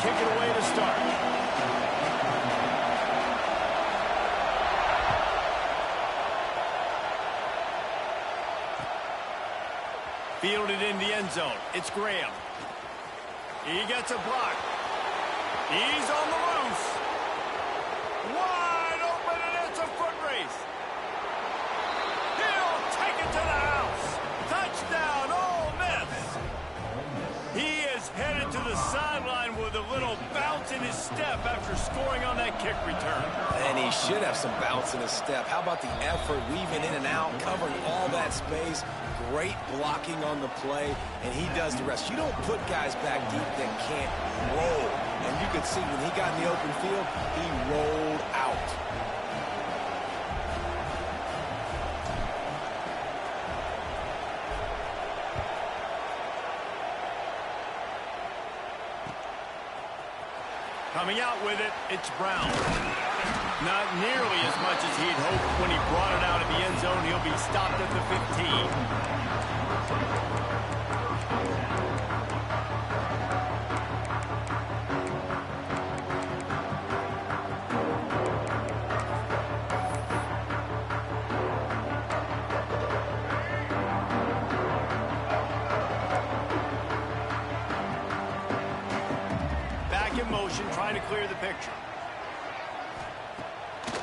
Kick it away to start. Fielded in the end zone. It's Graham. He gets a block. He's on the loose. Wide open, and it's a foot race. He'll take it to the house. Touchdown, Ole Miss. He is headed to the sideline with a little bounce in his step after scoring on that kick return. And he should have some bounce in his step. How about the effort, weaving in and out, covering all that space. Great blocking on the play, and he does the rest. You don't put guys back deep that can't roll. And you could see when he got in the open field, he rolled out. Coming out with it, it's Brown. Not nearly as much as he'd hoped when he brought it out of the end zone. He'll be stopped at the 15. Back in motion, trying to clear the picture.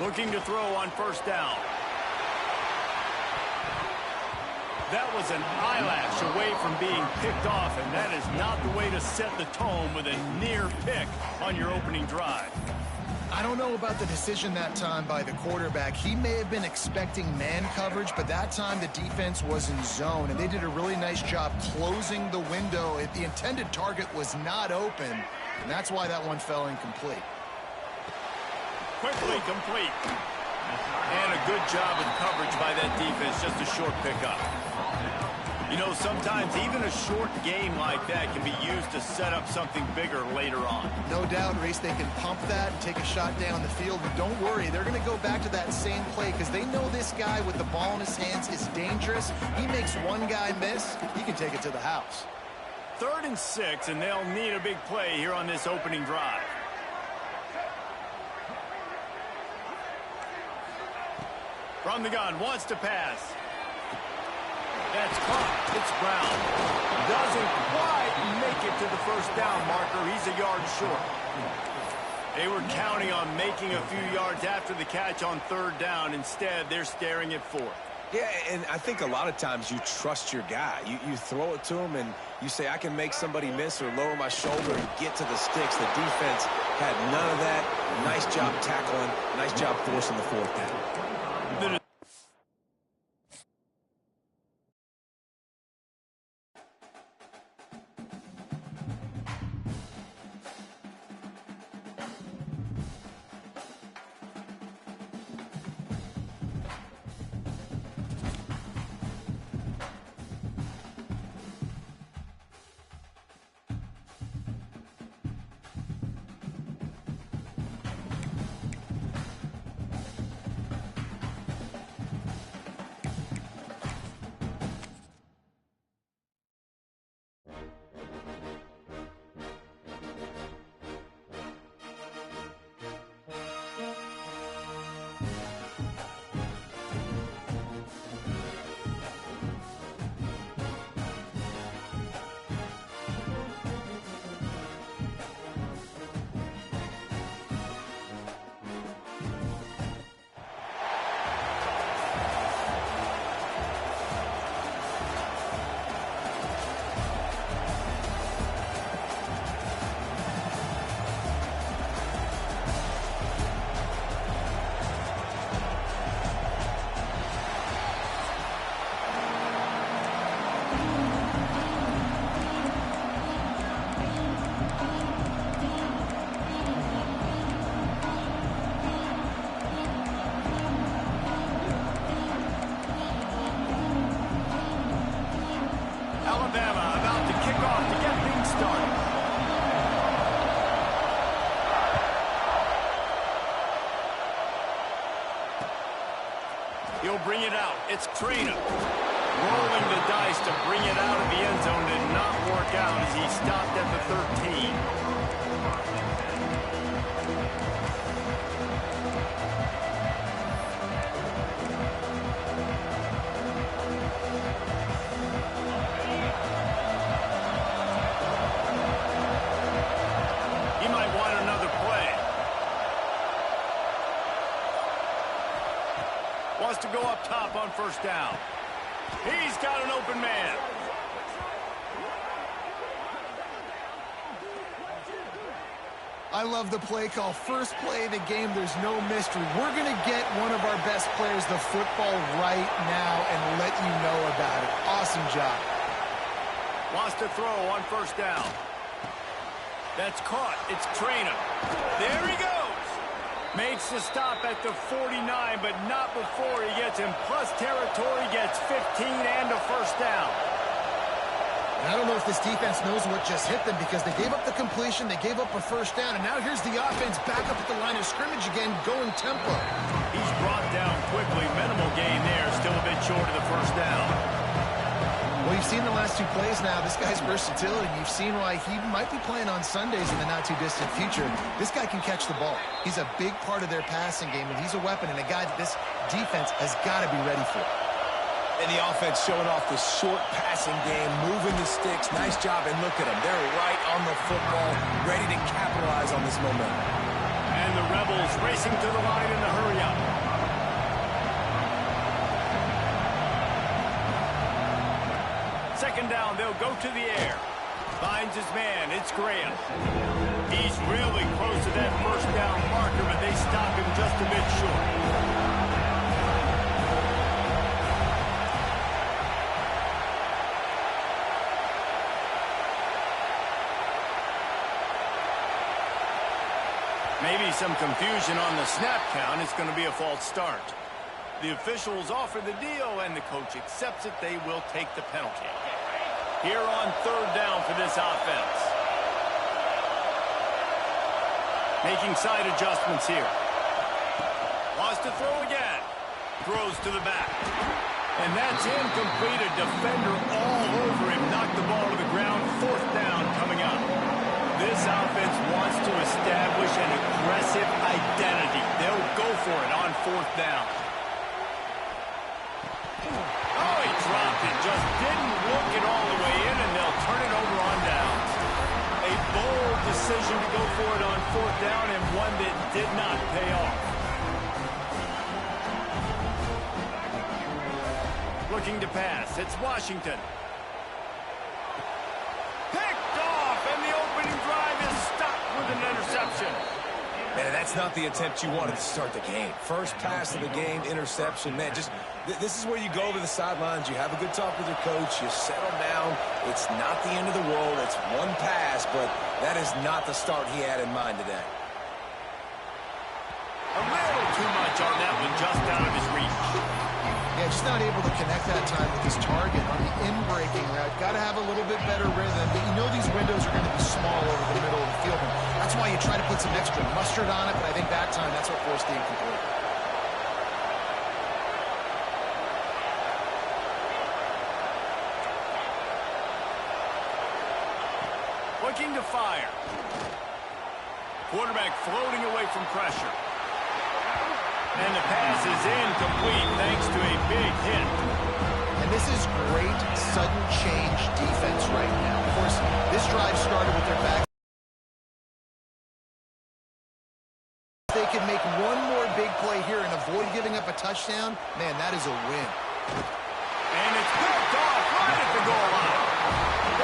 Looking to throw on first down. That was an eyelash away from being picked off, and that is not the way to set the tone with a near pick on your opening drive. I don't know about the decision that time by the quarterback. He may have been expecting man coverage, but that time the defense was in zone, and they did a really nice job closing the window. If the intended target was not open, and that's why that one fell incomplete. Quickly complete. And a good job of coverage by that defense, just a short pickup. You know, sometimes even a short game like that can be used to set up something bigger later on. No doubt, Reese, they can pump that and take a shot down the field. But don't worry, they're going to go back to that same play because they know this guy with the ball in his hands is dangerous. He makes one guy miss, he can take it to the house. 3rd and 6, and they'll need a big play here on this opening drive. From the gun, wants to pass. That's caught. It's Brown. Doesn't quite make it to the first down marker. He's a yard short. They were counting on making a few yards after the catch on 3rd down. Instead, they're staring at 4th. Yeah, and I think a lot of times you trust your guy. You throw it to him, and you say, I can make somebody miss or lower my shoulder and get to the sticks. The defense had none of that. Nice job tackling. Nice job forcing the 4th down. He'll bring it out. It's Traina. Rolling the dice to bring it out of the end zone did not work out as he stopped at the 13. He might want another play. Wants to go up top on first down. He's got an open man. I love the play call. First play of the game, there's no mystery. We're going to get one of our best players the football right now and let you know about it. Awesome job. Wants to throw on first down. That's caught. It's Traina. There he goes. Makes the stop at the 49, but not before he gets in plus territory, gets 15 and a first down. And I don't know if this defense knows what just hit them because they gave up the completion, they gave up a first down, and now here's the offense back up at the line of scrimmage again, going tempo. He's brought down quickly. Minimal gain there, still a bit short of the first down. Well, you've seen the last two plays now. This guy's versatility. You've seen why he might be playing on Sundays in the not-too-distant future. This guy can catch the ball. He's a big part of their passing game, and he's a weapon and a guy that this defense has got to be ready for. And the offense showing off the short passing game, moving the sticks. Nice job, and look at them. They're right on the football, ready to capitalize on this momentum. And the Rebels racing to the line in the hurry-up. Second down, they'll go to the air. Finds his man, it's Graham. He's really close to that first down marker, but they stop him just a bit short. Maybe some confusion on the snap count. It's going to be a false start. The officials offer the deal, and the coach accepts it. They will take the penalty. Here on third down for this offense. Making side adjustments here. Wants to throw again. Throws to the back. And that's incomplete. A defender all over him. Knocked the ball to the ground. Fourth down coming up. This offense wants to establish an aggressive identity. They'll go for it on fourth down. Oh, he dropped it. Just didn't look it all the way in, and they'll turn it over on downs. A bold decision to go for it on fourth down, and one that did not pay off. Looking to pass. It's Washington. Picked off, and the opening drive is stopped with an interception. Man, that's not the attempt you wanted to start the game. First pass of the game, interception. Man, this is where you go to the sidelines. You have a good talk with your coach. You settle down. It's not the end of the world. It's one pass, but that is not the start he had in mind today. A little too much on that one, just out of his reach. Yeah, just not able to connect that time with his target on the in-breaking route. Got to have a little bit better rhythm, but you know these windows are going to be small over the middle of the field. And that's why you try to put some extra mustard on it, but I think that time that's what forced the incomplete. Looking to fire. Quarterback floating away from pressure. And the pass is incomplete thanks to a big hit. And this is great sudden change defense right now. Of course, this drive started with their back. If they can make one more big play here and avoid giving up a touchdown, man, that is a win. And it's picked off right at the goal line.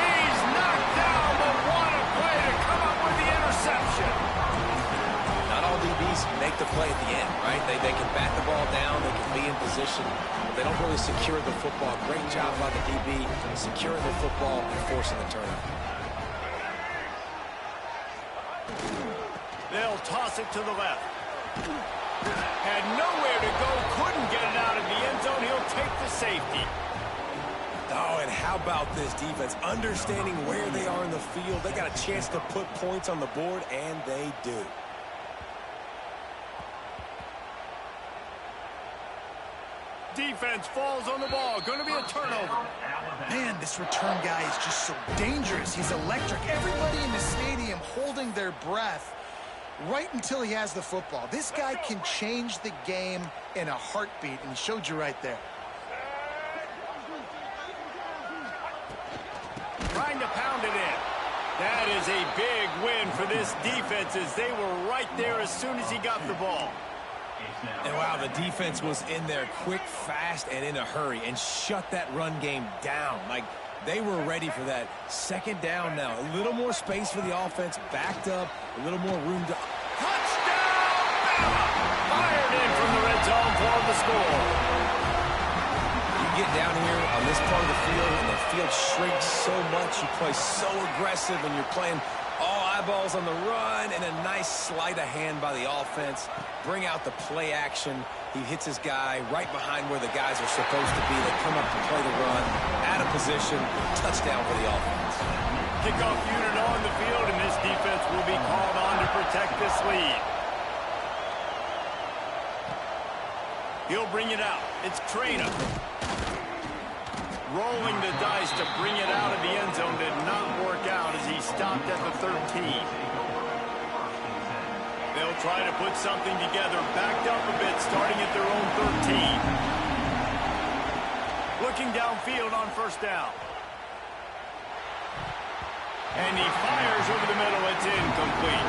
He's knocked down, but what a play to come up with the interception. Not all DBs make the play at the end, right? They can bat the ball down, they can be in position, but they don't really secure the football. Great job by the DB securing the football and forcing the turnover. They'll toss it to the left. Had nowhere to go, couldn't get it out of the end zone. He'll take the safety. Oh, and how about this defense? Understanding where they are in the field. They got a chance to put points on the board, and they do. defense falls on the ball. Going to be a turnover. Man, this return guy is just so dangerous. He's electric. Everybody in the stadium holding their breath right until he has the football. This guy can change the game in a heartbeat, and he showed you right there. Trying to pound it in. That is a big win for this defense as they were right there as soon as he got the ball. And wow, the defense was in there quick, fast, and in a hurry and shut that run game down. Like, they were ready for that. Second down now. A little more space for the offense. Backed up. A little more room to... Touchdown! Bama! Fired in from the red zone for the score. You get down here on this part of the field, and the field shrinks so much. You play so aggressive, and you're playing all eyeballs on the run, and a nice sleight of hand by the offense. Bring out the play action. He hits his guy right behind where the guys are supposed to be. They come up to play the run, out of position, touchdown for the offense. Kickoff unit on the field, and this defense will be called on to protect this lead. He'll bring it out. It's Traina. Rolling the dice to bring it out of the end zone did not work out as he stopped at the 13. They'll try to put something together, backed up a bit, starting at their own 13. Looking downfield on first down. And he fires over the middle. It's incomplete.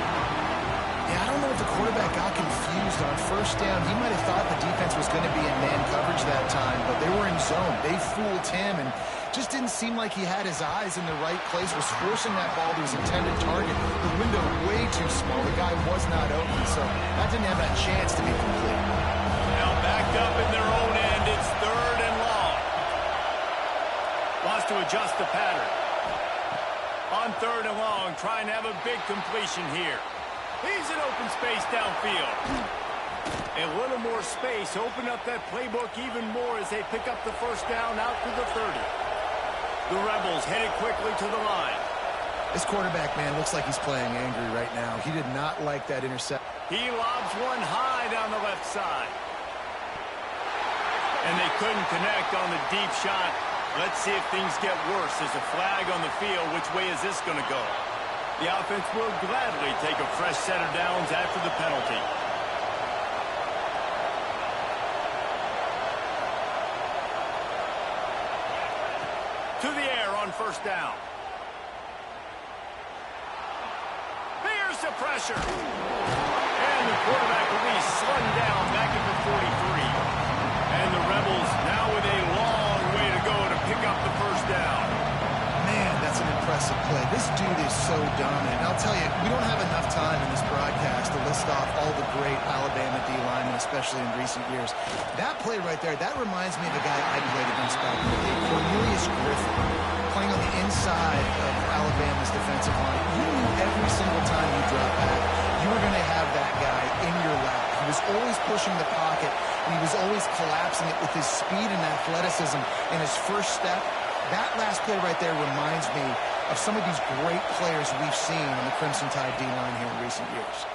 Yeah, I don't know if the quarterback got confused on first down. He might have thought the defense was going to be in man coverage that time, but they were in zone. They fooled him and just didn't seem like he had his eyes in the right place, was forcing that ball to his intended target. The window way too small. The guy was not open, so that didn't have that chance to be complete. Now backed up in their own end. It's third and long. Wants to adjust the pattern. On third and long, trying to have a big completion here. He's in open space downfield. A little more space. Open up that playbook even more as they pick up the first down out to the 30. The Rebels headed quickly to the line. This quarterback, man, looks like he's playing angry right now. He did not like that interception. He lobs one high down the left side. And they couldn't connect on the deep shot. Let's see if things get worse. There's a flag on the field. Which way is this going to go? The offense will gladly take a fresh set of downs after the penalty. To the air on first down. Here's the pressure. And the quarterback will be slung down back at the 43. And the Rebels now with a long way to go to pick up the first down. Man, that's an impressive play. This dude is so dominant. And I'll tell you, we don't have enough time in this broadcast to list off all the great Alabama D-linemen, especially in recent years. That play right there, that reminds me of a guy I played against back in the day, Cornelius Griffin, playing on the inside of Alabama's defensive line. You knew every single time you dropped back, you were going to have that guy in your lap. He was always pushing the pocket, and he was always collapsing it with his speed and athleticism in his first step. That last play right there reminds me of some of these great players we've seen on the Crimson Tide D-line here in recent years.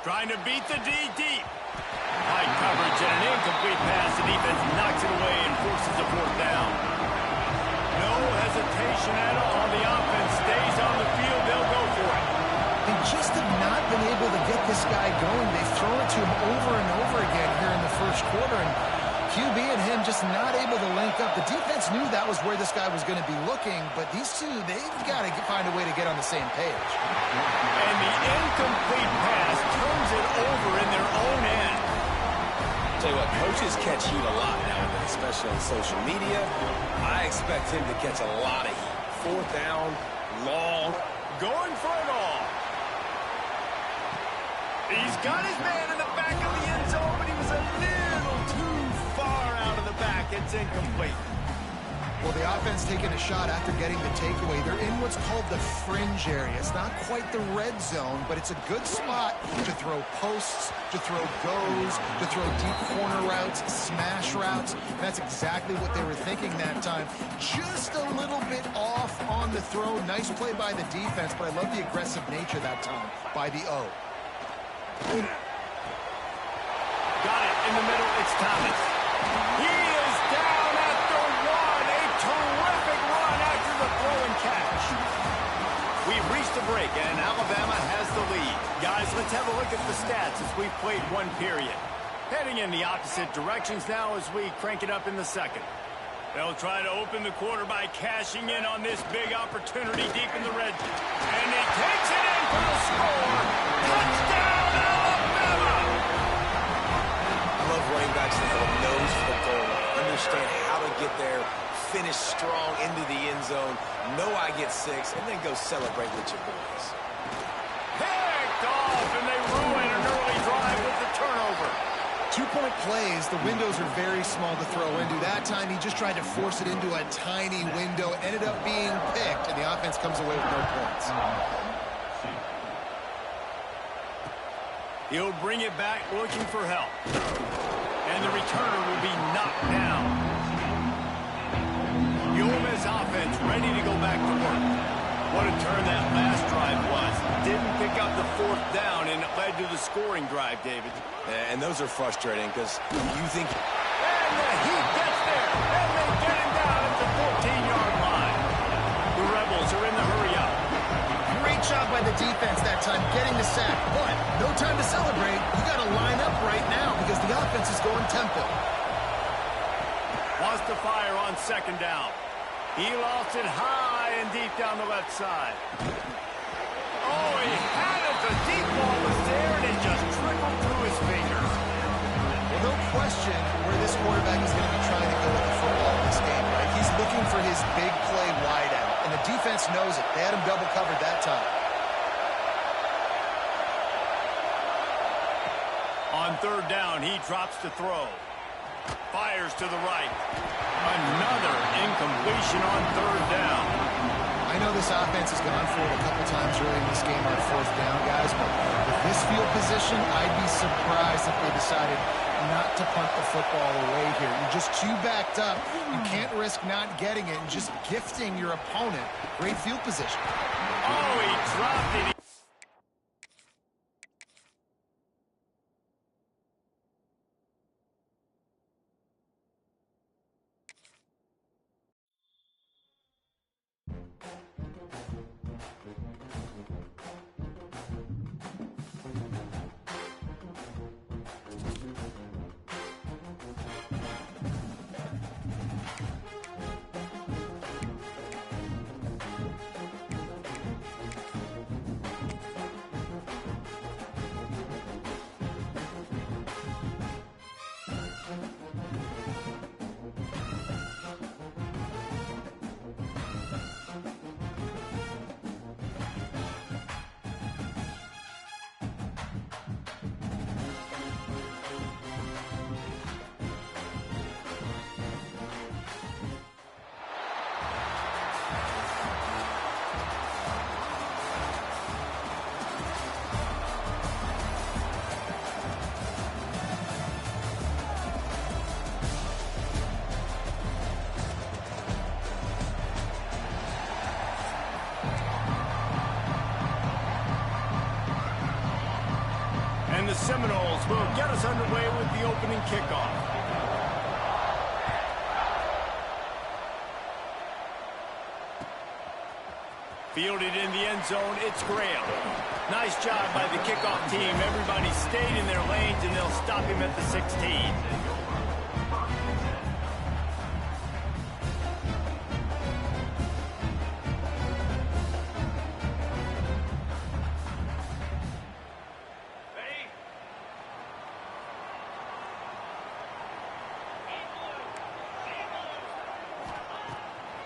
Trying to beat the D deep. High coverage and an incomplete pass. The defense knocks it away and forces a fourth down. No hesitation at all. The offense stays on the field. They'll go for it. They just have not been able to get this guy going. They've thrown it to him over and over again here in the first quarter, and QB and him just not able to link up. The defense knew that was where this guy was going to be looking, but these two, they've got to find a way to get on the same page. And the incomplete pass turns it over in their own end. Tell you what, coaches catch heat a lot nowadays, especially on social media. I expect him to catch a lot of heat. Fourth down, long. Going for it all. He's got his man in the back of the end zone, but he was a little too far out of the back. It's incomplete. Well, the offense taking a shot after getting the takeaway. They're in what's called the fringe area. It's not quite the red zone, but it's a good spot to throw posts, to throw goes, to throw deep corner routes, smash routes. And that's exactly what they were thinking that time. Just a little bit off on the throw. Nice play by the defense, but I love the aggressive nature that time by the O. Got it in the middle. It's Thomas. He is down at the 1. A terrific run after the throw and catch. We've reached a break, and Alabama has the lead. Guys, let's have a look at the stats as we've played one period. Heading in the opposite directions now as we crank it up in the second. They'll try to open the quarter by cashing in on this big opportunity deep in the red. And he takes it in for the score. Touchdown, Alabama! I love running backs that have a nose for the goal, understand how to get there, finish strong into the end zone, know I get 6, and then go celebrate with your boys. Picked off, and they ruin an early drive with the turnover. 2-point plays, the windows are very small to throw into. That time, he just tried to force it into a tiny window, ended up being picked, and the offense comes away with no points. He'll bring it back looking for help. And the returner will be knocked down. The Ole Miss offense ready to go back to work. What a turn that last drive was. Didn't pick up the 4th down, and it led to the scoring drive, David. And those are frustrating because you think... And the Heat gets there, and they get him down at the 14-yard line. The Rebels are in the hurry-up. Great job by the defense that time, getting the sack. But no time to celebrate. You got to line up right now because the offense is going tempo. Wants to fire on 2nd down. He lost it high and deep down the left side. Oh, he had it. The deep ball was there, and it just trickled through his fingers. Well, no question where this quarterback is going to be trying to go with the football in this game, right? He's looking for his big play wide out, and the defense knows it. They had him double covered that time. On 3rd down, he drops to throw. Fires to the right. Another incompletion on 3rd down. I know this offense has gone for it a couple times early in this game on 4th down, guys, but with this field position, I'd be surprised if they decided not to punt the football away here. You're just too backed up. You can't risk not getting it and just gifting your opponent great field position. Oh, he dropped it. And the Seminoles will get us underway with the opening kickoff. Fielded in the end zone, it's Graham. Nice job by the kickoff team. Everybody stayed in their lanes, and they'll stop him at the 16.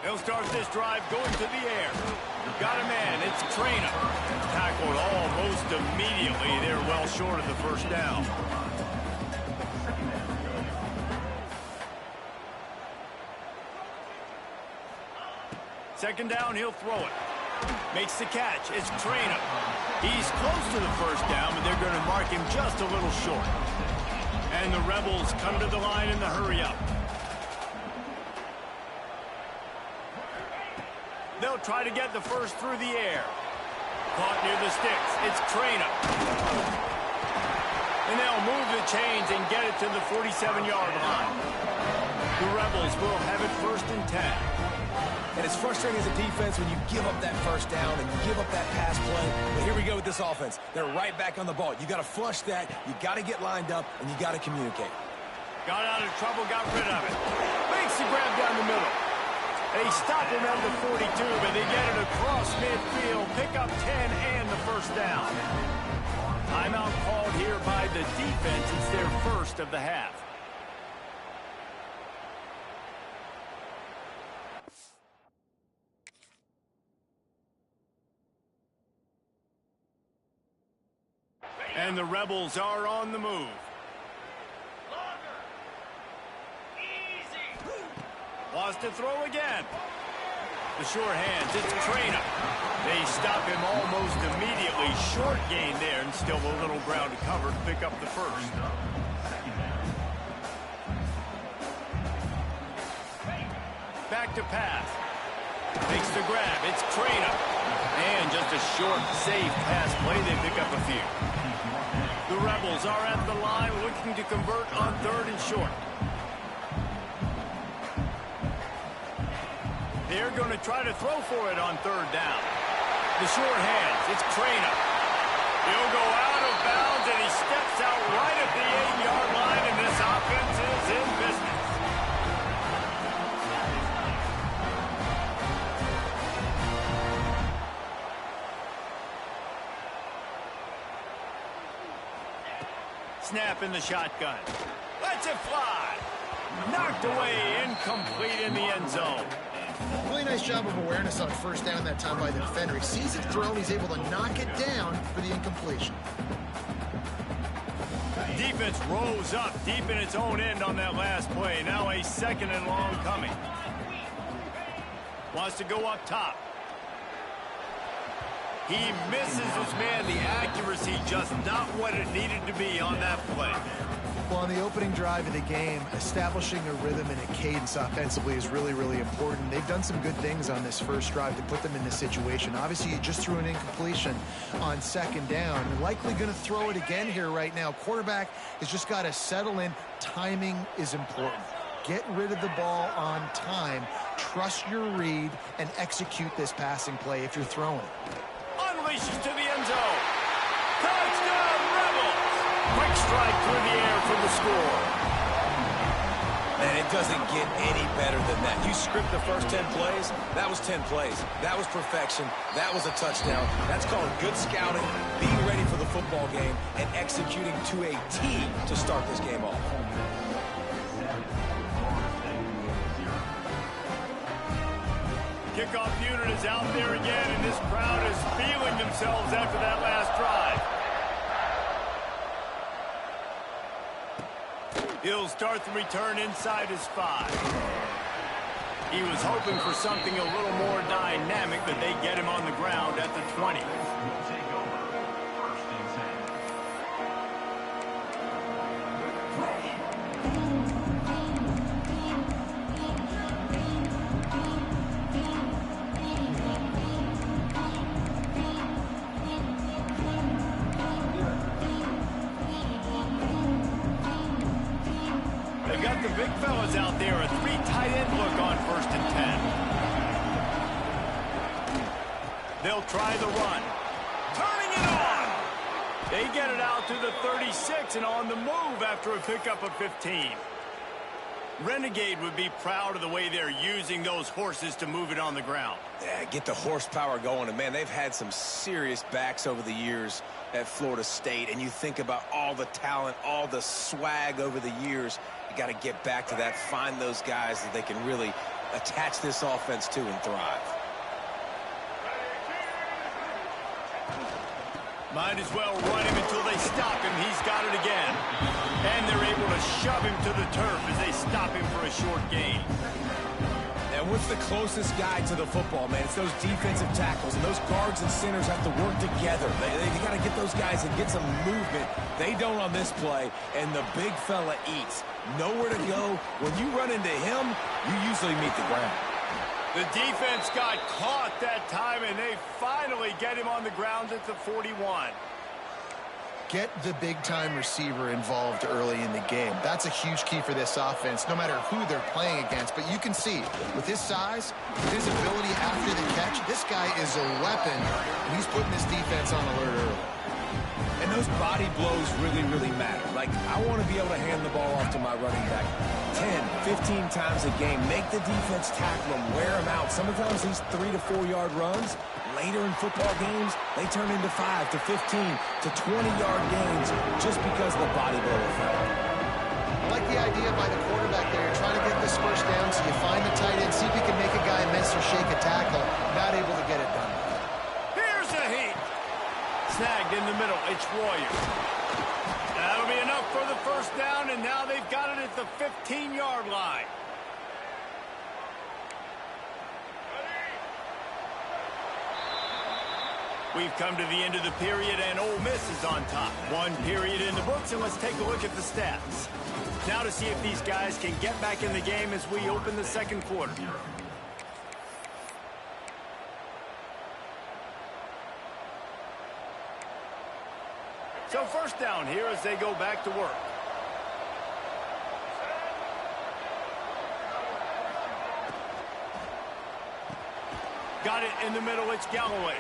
He'll start this drive going to the air. Got a man, it's Traina. Tackled almost immediately. They're well short of the 1st down. Second down, he'll throw it. Makes the catch, it's Traina. He's close to the 1st down, but they're going to mark him just a little short. And the Rebels come to the line in the hurry-up. They'll try to get the first through the air. Caught near the sticks. It's Traina. And they'll move the chains and get it to the 47-yard line. The Rebels will have it 1st and 10. And it's frustrating as a defense when you give up that first down and you give up that pass play. But here we go with this offense. They're right back on the ball. You got to flush that. You got to get lined up, and you got to communicate. Got out of trouble, got rid of it. Makes the grab down the middle. They stop him at the 42, but they get it across midfield. Pick up 10 and the first down. Timeout called here by the defense. It's their first of the half. And the Rebels are on the move. Wants to throw again. The short hands, it's Traina. They stop him almost immediately. Short gain there, and still a little ground to cover to pick up the first. Back to pass. Makes the grab, it's Traina. And just a short, safe pass play, they pick up a few. The Rebels are at the line looking to convert on 3rd and short. They're going to try to throw for it on 3rd down. The short hands, it's Traina. He'll go out of bounds, and he steps out right at the 8-yard line, and this offense is in business. Snap in the shotgun. Lets it fly. Knocked away, incomplete in the end zone. Really nice job of awareness on 1st down that time by the defender. He sees it thrown, he's able to knock it down for the incompletion. Defense rose up deep in its own end on that last play. Now a 2nd and long coming. Wants to go up top. He misses his man. The accuracy just not what it needed to be on that play. Well, on the opening drive of the game, establishing a rhythm and a cadence offensively is really, really important. They've done some good things on this first drive to put them in this situation. Obviously, you just threw an incompletion on 2nd down. You're likely going to throw it again here right now. Quarterback has just got to settle in. Timing is important. Get rid of the ball on time. Trust your read and execute this passing play if you're throwing it. Unleashes to the end zone. Touchdown, Rebels! Quick strike through the air for the score. And it doesn't get any better than that. You script the first 10 plays, that was 10 plays. That was perfection. That was a touchdown. That's called good scouting, being ready for the football game, and executing to a T to start this game off. Kickoff unit is out there again, and this crowd is feeling themselves after that last drive. He'll start the return inside his 5. He was hoping for something a little more dynamic, but they get him on the ground at the 20. The big fellas out there, a 3 tight end look on 1st and 10. They'll try the run. Turning it on. They get it out to the 36 and on the move after a pickup of 15. Renegade would be proud of the way they're using those horses to move it on the ground. Yeah, get the horsepower going. And, man, they've had some serious backs over the years at Florida State. And you think about all the talent, all the swag over the years. You got to get back to that, find those guys that they can really attach this offense to and thrive. Might as well run him until they stop him. He's got it again. And they're able to shove him to the turf as they stop him for a short gain. And what's the closest guy to the football, man? It's those defensive tackles, and those guards and centers have to work together. They got to get those guys and get some movement. They don't on this play, and the big fella eats. Nowhere to go. When you run into him, you usually meet the ground. The defense got caught that time, and they finally get him on the ground at the 41. get the big-time receiver involved early in the game. That's a huge key for this offense, no matter who they're playing against. But you can see, with his size, with his ability after the catch, this guy is a weapon, and he's putting this defense on alert early. And those body blows really, really matter. Like, I want to be able to hand the ball off to my running back 10, 15 times a game. Make the defense tackle him, wear him out. Sometimes these 3 to 4 yard runs, later in football games, they turn into 5 to 15 to 20-yard gains just because of the body blow effect. I like the idea by the quarterback there. You're trying to get this first down, so you find the tight end, see if you can make a guy miss or shake a tackle. Not able to get it done. Here's a heat. Snagged in the middle. It's Royer. That'll be enough for the first down, and now they've got it at the 15-yard line. We've come to the end of the period, and Ole Miss is on top. One period in the books, and let's take a look at the stats. Now to see if these guys can get back in the game as we open the second quarter. So first down here as they go back to work. Got it in the middle. It's Galloway.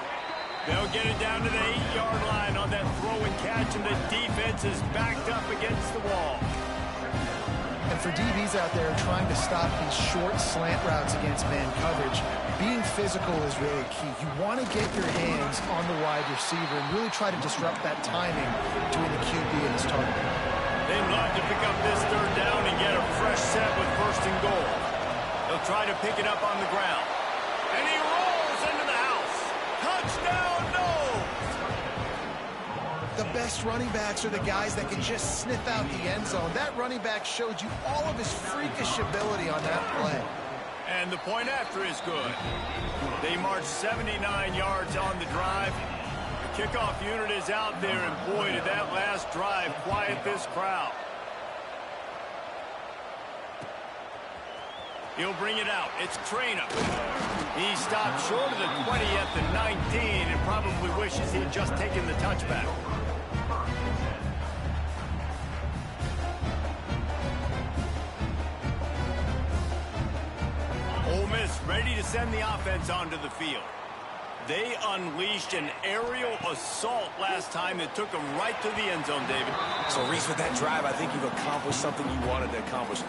They'll get it down to the 8-yard line on that throw and catch, and the defense is backed up against the wall. And for DBs out there trying to stop these short slant routes against man coverage, being physical is really key. You want to get your hands on the wide receiver and really try to disrupt that timing between the QB and his target. They'd love to pick up this third down and get a fresh set with first and goal. They'll try to pick it up on the ground. And he rolls into the house. Touchdown, no! The best running backs are the guys that can just sniff out the end zone. That running back showed you all of his freakish ability on that play. And the point after is good. They march 79 yards on the drive. The kickoff unit is out there, and boy, did that last drive quiet this crowd. He'll bring it out. It's Traina. He stopped short of the 20 at the 19 and probably wishes he had just taken the touchback. Ole Miss ready to send the offense onto the field. They unleashed an aerial assault last time that took them right to the end zone, David. So, Reese, with that drive, I think you've accomplished something you wanted to accomplish.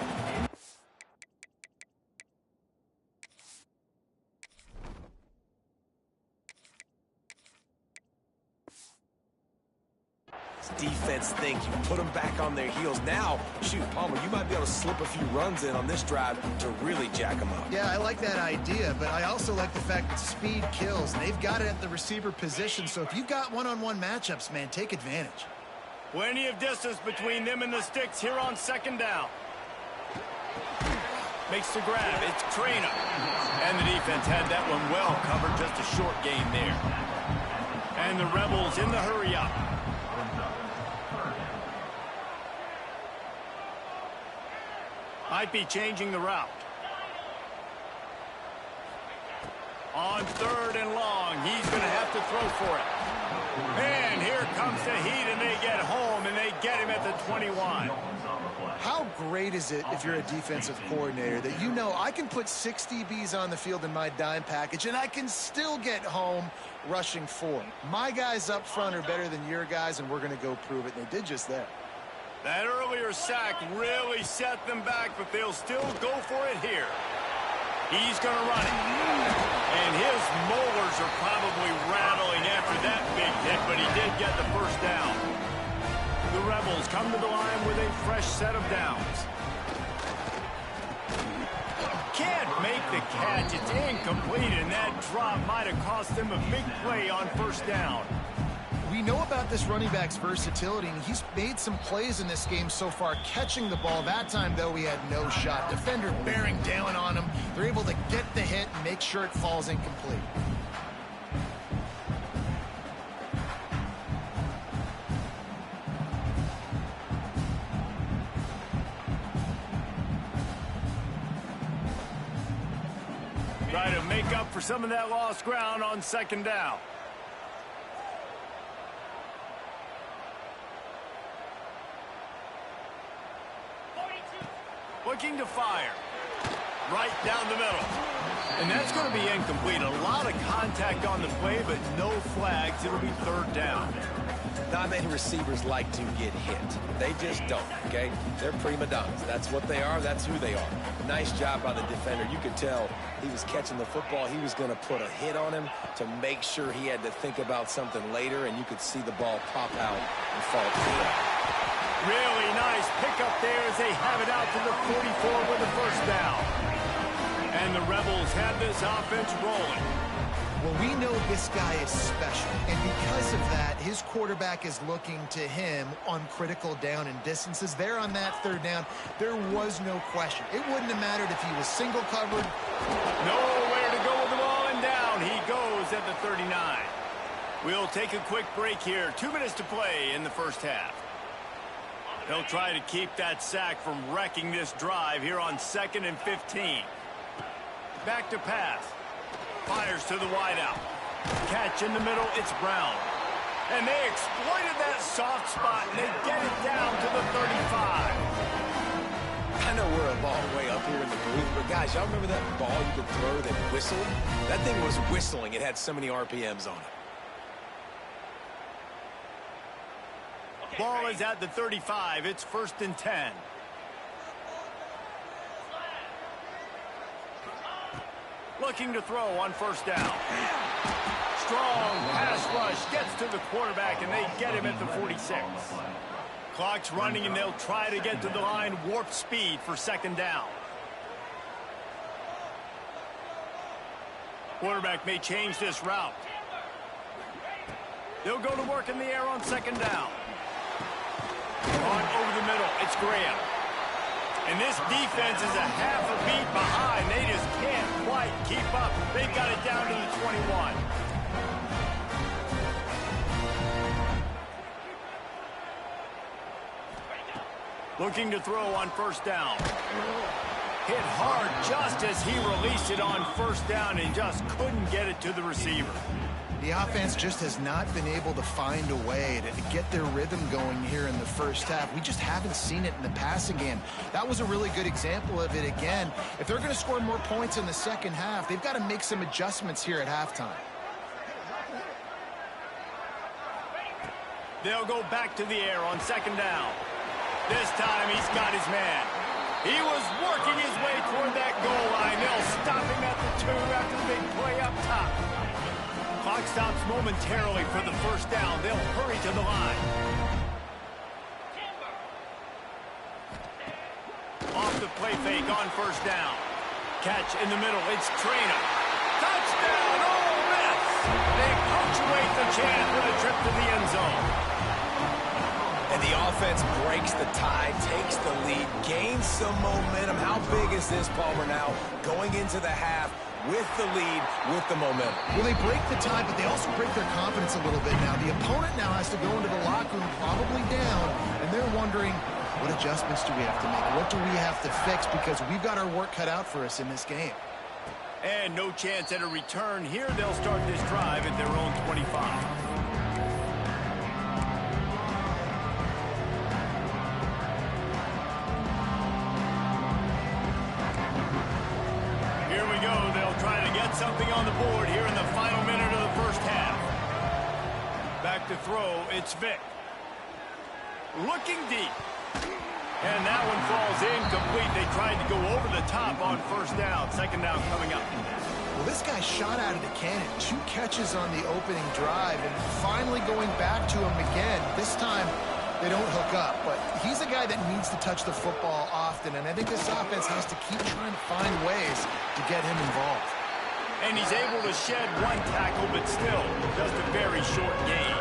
Defense think you put them back on their heels. Now, shoot, Palmer, you might be able to slip a few runs in on this drive to really jack them up. Yeah, I like that idea, but I also like the fact that speed kills. And they've got it at the receiver position, so if you've got one-on-one matchups, man, take advantage. Plenty of distance between them and the sticks here on second down. Makes the grab. It's Traina. And the defense had that one well covered. Just a short gain there. And the Rebels in the hurry-up. Might be changing the route. On third and long, he's going to have to throw for it. And here comes the heat, and they get home, and they get him at the 21. How great is it if you're a defensive coordinator that you know I can put 6 DBs on the field in my dime package, and I can still get home rushing 4. My guys up front are better than your guys, and we're going to go prove it, and they did just that. That earlier sack really set them back, but they'll still go for it here. He's going to run it. And his molars are probably rattling after that big hit, but he did get the first down. The Rebels come to the line with a fresh set of downs. Can't make the catch. It's incomplete, and that drop might have cost them a big play on first down. We know about this running back's versatility, and he's made some plays in this game so far catching the ball. That time, though, he had no shot. Defender bearing down on him. They're able to get the hit and make sure it falls incomplete. Try to make up for some of that lost ground on second down. Looking to fire. Right down the middle. And that's going to be incomplete. A lot of contact on the play, but no flags. It'll be third down. Not many receivers like to get hit. They just don't, okay? They're prima donnas. That's what they are. That's who they are. Nice job by the defender. You could tell he was catching the football. He was going to put a hit on him to make sure he had to think about something later, and you could see the ball pop out and fall to the ground. Really nice pickup there as they have it out to the 44 with the first down. And the Rebels have this offense rolling. Well, we know this guy is special, and because of that, his quarterback is looking to him on critical down and distances. There on that third down, there was no question. It wouldn't have mattered if he was single covered. Nowhere to go with the ball, and down he goes at the 39. We'll take a quick break here. 2 minutes to play in the first half. They'll try to keep that sack from wrecking this drive here on 2nd and 15. Back to pass. Fires to the wideout. Catch in the middle, it's Brown. And they exploited that soft spot, and they get it down to the 35. I know we're a long way up here in the booth, but guys, y'all remember that ball you could throw that whistled? That thing was whistling. It had so many RPMs on it. Ball is at the 35. It's 1st and 10. Looking to throw on first down. Strong pass rush gets to the quarterback, and they get him at the 46. Clock's running, and they'll try to get to the line. Warp speed for 2nd down. Quarterback may change this route. They'll go to work in the air on 2nd down. On over the middle, it's Graham. And this defense is a half a beat behind. They just can't quite keep up. They've got it down to the 21. Looking to throw on first down. Hit hard just as he released it on first down and just couldn't get it to the receiver. The offense just has not been able to find a way to get their rhythm going here in the first half. We just haven't seen it in the passing game. That was a really good example of it again. If they're going to score more points in the second half, they've got to make some adjustments here at halftime. They'll go back to the air on 2nd down. This time he's got his man. He was working his way toward that goal line. They'll stop him at the 2 after the big play up top. Clock stops momentarily for the first down. They'll hurry to the line. Off the play fake on first down. Catch in the middle. It's Traynor. Touchdown, Ole Miss! They punctuate the chance with a trip to the end zone. And the offense breaks the tie, takes the lead, gains some momentum. How big is this, Palmer, now going into the half with the lead, with the momentum? Well, they break the tie, but they also break their confidence a little bit now. The opponent now has to go into the locker room probably down, and they're wondering, what adjustments do we have to make? What do we have to fix? Because we've got our work cut out for us in this game. And no chance at a return here. They'll start this drive at their own 25. Something on the board here in the final minute of the first half. Back to throw, it's Vick. Looking deep. And that one falls incomplete. They tried to go over the top on first down. 2nd down coming up. Well, this guy shot out of the cannon. 2 catches on the opening drive, and finally going back to him again. This time, they don't hook up, but he's a guy that needs to touch the football often, and I think this offense has to keep trying to find ways to get him involved. And he's able to shed 1 tackle, but still just a very short gain.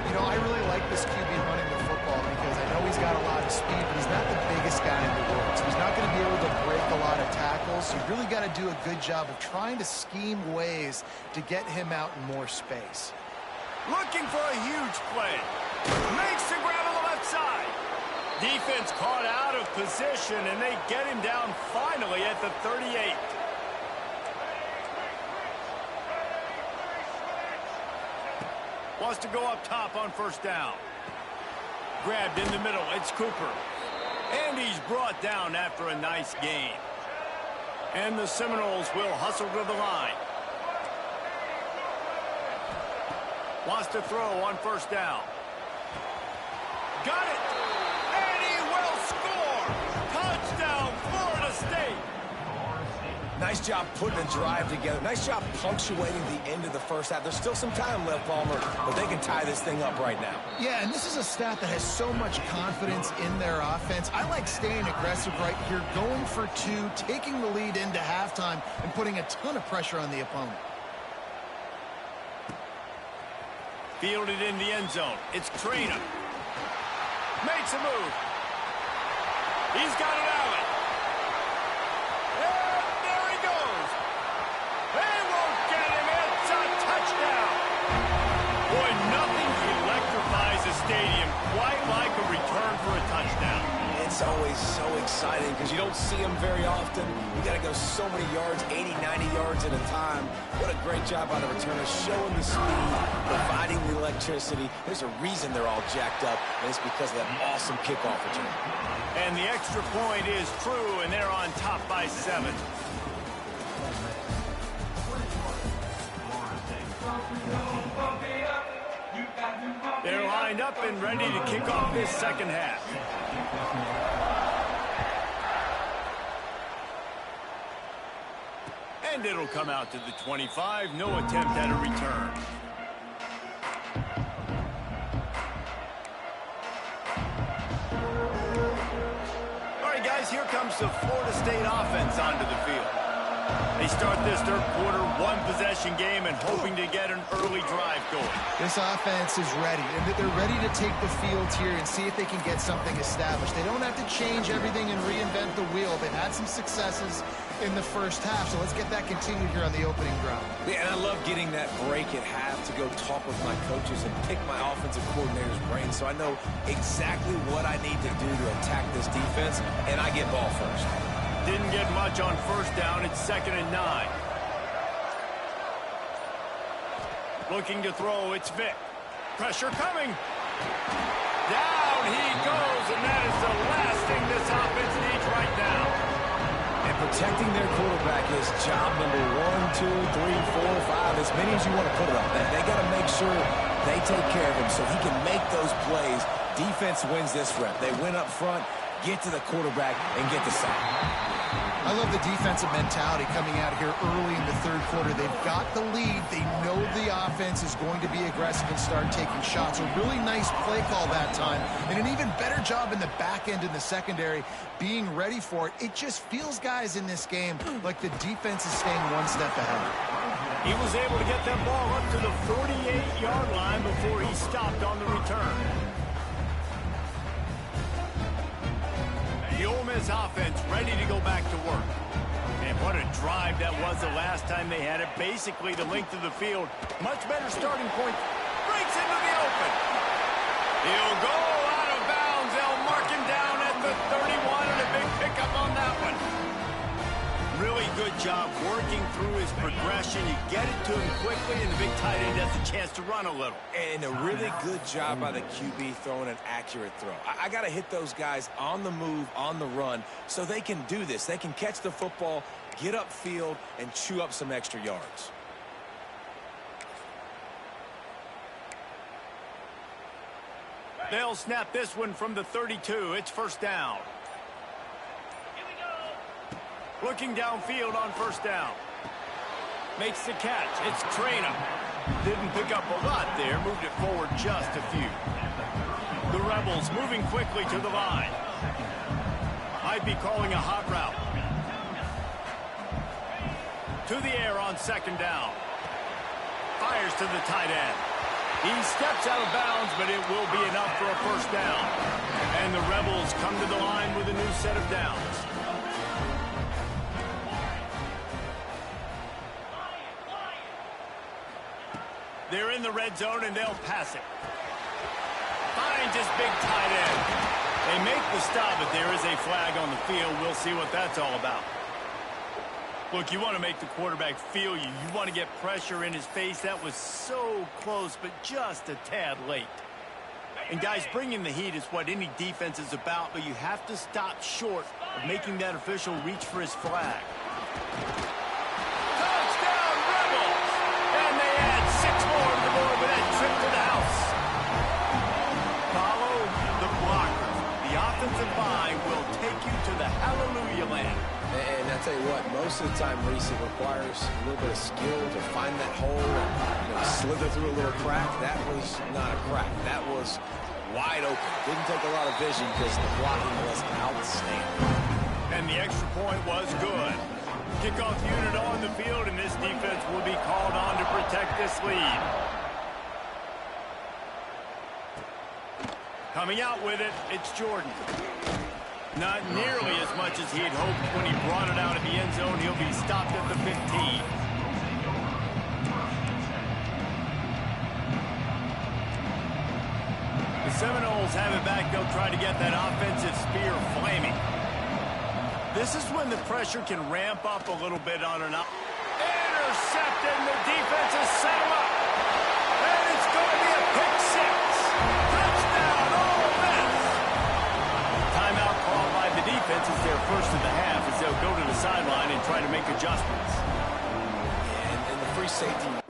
You know, I really like this QB running the football because I know he's got a lot of speed, but he's not the biggest guy in the world. So he's not going to be able to break a lot of tackles. So you really got to do a good job of trying to scheme ways to get him out in more space. Looking for a huge play. Makes the grab on the left side. Defense caught out of position, and they get him down finally at the 38. Wants to go up top on first down. Grabbed in the middle. It's Cooper. And he's brought down after a nice gain. And the Seminoles will hustle to the line. Wants to throw on first down. Got it! And he will score! Touchdown, Florida State! Nice job putting a drive together. Nice job punctuating the end of the first half. There's still some time left, Palmer, but they can tie this thing up right now. Yeah, and this is a staff that has so much confidence in their offense. I like staying aggressive right here, going for two, taking the lead into halftime, and putting a ton of pressure on the opponent. Fielded in the end zone. It's Traynor. Makes a move. He's got it out. And there he goes. They won't get him. It's a touchdown. Boy, nothing electrifies a stadium quite like a return for a touchdown. It's always so exciting because you don't see them very often. You got to go so many yards, 80, 90 yards at a time. What a great job by the returner, showing the speed, providing the electricity. There's a reason they're all jacked up, and it's because of that awesome kickoff return. And the extra point is true, and they're on top by 7. They're lined up and ready to kick off this second half. And it'll come out to the 25. No attempt at a return. All right, guys, here comes the Florida State offense onto the field. They start this third quarter one-possession game and hoping to get an early drive going. This offense is ready, and they're ready to take the field here and see if they can get something established. They don't have to change everything and reinvent the wheel. They've had some successes in the first half, so let's get that continued here on the opening drive. Yeah, and I love getting that break at half to go talk with my coaches and pick my offensive coordinator's brain so I know exactly what I need to do to attack this defense, and I get ball first. Didn't get much on first down. It's 2nd and 9. Looking to throw. It's Vick. Pressure coming. Down he goes, and that is the last thing this offense needs right now. And protecting their quarterback is job number 1, 2, 3, 4, 5, as many as you want to put it on. They got to make sure they take care of him so he can make those plays. Defense wins this rep. They win up front, get to the quarterback, and get the sack. I love the defensive mentality coming out here early in the third quarter. They've got the lead. They know the offense is going to be aggressive and start taking shots. A really nice play call that time, and an even better job in the back end in the secondary being ready for it. It just feels, guys, in this game like the defense is staying one step ahead. He was able to get that ball up to the 48-yard line before he stopped on the return. The Ole Miss offense ready to go back to work. And what a drive that was the last time they had it. Basically the length of the field. Much better starting point. Breaks into the open. He'll go out of bounds. They'll mark him down at the 31, and a big pickup on that one. Really good job working through his progression. You get it to him quickly, and the big tight end has a chance to run a little. And a really good job by the QB throwing an accurate throw. I got to hit those guys on the move, on the run, so they can do this. They can catch the football, get upfield, and chew up some extra yards. They'll snap this one from the 32. It's first down. Looking downfield on first down. Makes the catch. It's Traynor. Didn't pick up a lot there. Moved it forward just a few. The Rebels moving quickly to the line. Might be calling a hot route. To the air on second down. Fires to the tight end. He steps out of bounds, but it will be enough for a first down. And the Rebels come to the line with a new set of downs. They're in the red zone, and they'll pass it. Finds his big tight end. They make the stop, but there is a flag on the field. We'll see what that's all about. Look, you want to make the quarterback feel you. You want to get pressure in his face. That was so close, but just a tad late. And guys, bringing the heat is what any defense is about, but you have to stop short of making that official reach for his flag. Touchdown, Rebels! And they add 6 more to the board with that trip to the house. Follow the blockers. The offensive line will take you to the hallelujah land. And I tell you what, most of the time, Reese, it requires a little bit of skill to find that hole and slither through a little crack. That was not a crack. That was wide open. Didn't take a lot of vision because the blocking was outstanding. And the extra point was good. Kickoff unit on the field, and this defense will be called on to protect this lead. Coming out with it, it's Jordan. Not nearly as much as he had hoped when he brought it out of the end zone. He'll be stopped at the 15. The Seminoles have it back. They'll try to get that offensive spear flaming. This is when the pressure can ramp up a little bit on an intercepted, and the defense has set him up. And it's going to be a pick six. Touchdown, Ole Miss. Timeout called by the defense is their first of the half as they'll go to the sideline and try to make adjustments. And the free safety